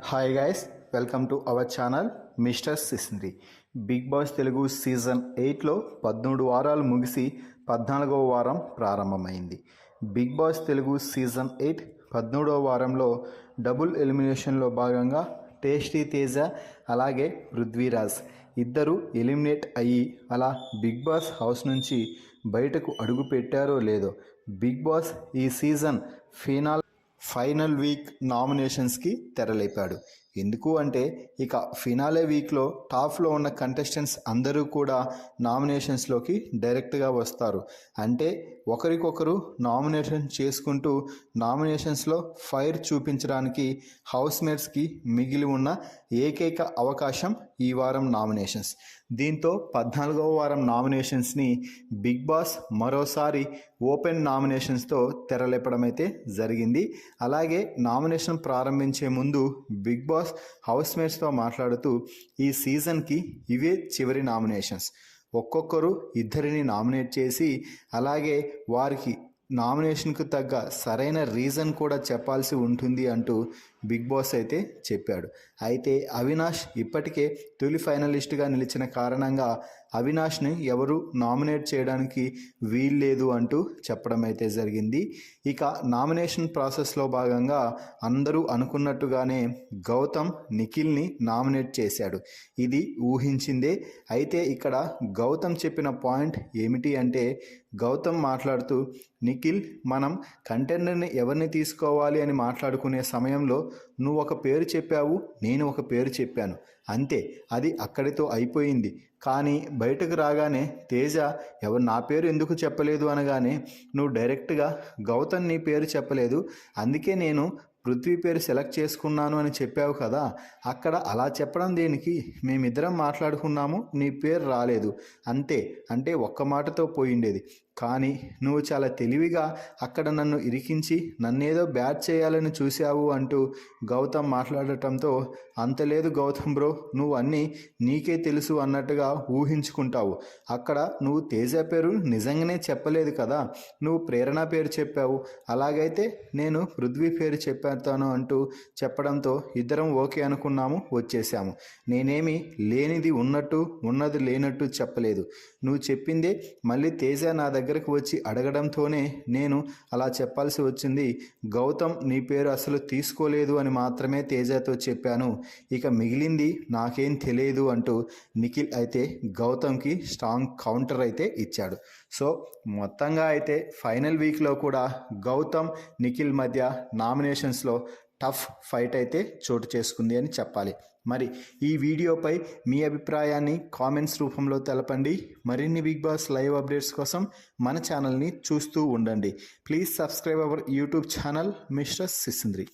Hi guys, welcome to our channel mister Sisindri. Big boss Telugu season 8లో 13 వారాలు ముగిసి 14వ వారం ప్రారంభమైంది. బిగ్ బాస్ తెలుగు సీజన్ 8 13వ వారంలో డబుల్ ఎలిమినేషన్లో భాగంగా టేస్టీ తేజ అలాగే పృథ్వీరాజ్ ఇద్దరు ఎలిమినేట్ అయ్యి అలా బిగ్ బాస్ హౌస్ నుంచి బయటకు అడుగు పెట్టారో లేదో బిగ్ బాస్ ఈ సీజన్ ఫైనల్ వీక్ నామినేషన్స్కి తెరలేపాడు. ఎందుకు అంటే ఇక ఫినాలే వీక్లో టాప్లో ఉన్న కంటెస్టెంట్స్ అందరూ కూడా నామినేషన్స్లోకి డైరెక్ట్గా వస్తారు. అంటే ఒకరికొకరు నామినేషన్ చేసుకుంటూ నామినేషన్స్లో ఫైర్ చూపించడానికి హౌస్మేట్స్కి మిగిలి ఉన్న ఏకైక అవకాశం ఈ వారం నామినేషన్స్. దీంతో 14వ వారం నామినేషన్స్ని బిగ్ బాస్ మరోసారి ఓపెన్ నామినేషన్స్తో తెరలేపడం అయితే జరిగింది. అలాగే నామినేషన్ ప్రారంభించే ముందు బిగ్ బాస్ హౌస్మేట్స్తో మాట్లాడుతూ ఈ సీజన్కి ఇవే చివరి నామినేషన్స్, ఒక్కొక్కరు ఇద్దరిని నామినేట్ చేసి అలాగే వారికి నామినేషన్కు తగ్గ సరైన రీజన్ కూడా చెప్పాల్సి ఉంటుంది అంటూ బిగ్ బాస్ అయితే చెప్పాడు. అయితే అవినాష్ ఇప్పటికే తొలి ఫైనలిస్ట్గా నిలిచిన కారణంగా అవినాష్ని ఎవరు నామినేట్ చేయడానికి వీల్లేదు అంటూ చెప్పడం అయితే జరిగింది. ఇక నామినేషన్ ప్రాసెస్లో భాగంగా అందరూ అనుకున్నట్టుగానే గౌతమ్ నిఖిల్ని నామినేట్ చేశాడు. ఇది ఊహించిందే. అయితే ఇక్కడ గౌతమ్ చెప్పిన పాయింట్ ఏమిటి అంటే, గౌతమ్ మాట్లాడుతూ నిఖిల్, మనం కంటెండర్ని ఎవరిని తీసుకోవాలి అని మాట్లాడుకునే సమయంలో నువ్వు ఒక పేరు చెప్పావు, నేను ఒక పేరు చెప్పాను, అంతే, అది అక్కడితో అయిపోయింది. కానీ బయటకు రాగానే తేజ నా పేరు ఎందుకు చెప్పలేదు అనగానే నువ్వు డైరెక్ట్గా గౌతమ్ నీ పేరు చెప్పలేదు, అందుకే నేను పృథ్వీ పేరు సెలెక్ట్ చేసుకున్నాను అని చెప్పావు కదా, అక్కడ అలా చెప్పడం దేనికి, మేమిద్దరం మాట్లాడుకున్నాము, నీ పేరు రాలేదు అంతే, అంటే ఒక్క మాటతో పోయిండేది. కానీ నువ్వు చాలా తెలివిగా అక్కడ నన్ను ఇరికించి నన్నేదో బ్యాట్ చేయాలని చూశావు అంటూ గౌతమ్ మాట్లాడటంతో, అంత లేదు గౌతమ్ బ్రో, నువ్వు అన్నీ నీకే తెలుసు అన్నట్టుగా ఊహించుకుంటావు. అక్కడ నువ్వు తేజ పేరు నిజంగానే చెప్పలేదు కదా, నువ్వు ప్రేరణ పేరు చెప్పావు, అలాగైతే నేను పృథ్వీ పేరు చెప్పాను అంటూ చెప్పడంతో ఇద్దరం ఓకే అనుకున్నాము, వచ్చేసాము. నేనేమి లేనిది ఉన్నట్టు ఉన్నది లేనట్టు చెప్పలేదు, నువ్వు చెప్పిందే మళ్ళీ తేజ నా దగ్గరకు వచ్చి అడగడంతోనే నేను అలా చెప్పాల్సి వచ్చింది. గౌతమ్ నీ పేరు అసలు తీసుకోలేదు అని మాత్రమే తేజతో చెప్పాను, ఇక మిగిలింది నాకేం తెలియదు అంటూ నిఖిల్ అయితే గౌతమ్కి స్ట్రాంగ్ కౌంటర్ అయితే ఇచ్చాడు. సో మొత్తంగా అయితే ఫైనల్ వీక్లో కూడా గౌతమ్ నిఖిల్ మధ్య నామినేషన్స్లో టఫ్ ఫైట్ అయితే చోటు చేసుకుంది అని చెప్పాలి. మరి ఈ వీడియోపై మీ అభిప్రాయాన్ని కామెంట్స్ రూపంలో తెలపండి. మరిన్ని బిగ్ బాస్ లైవ్ అప్డేట్స్ కోసం మన ఛానల్ని చూస్తూ ఉండండి. Please subscribe our YouTube channel mister సిసింద్రి.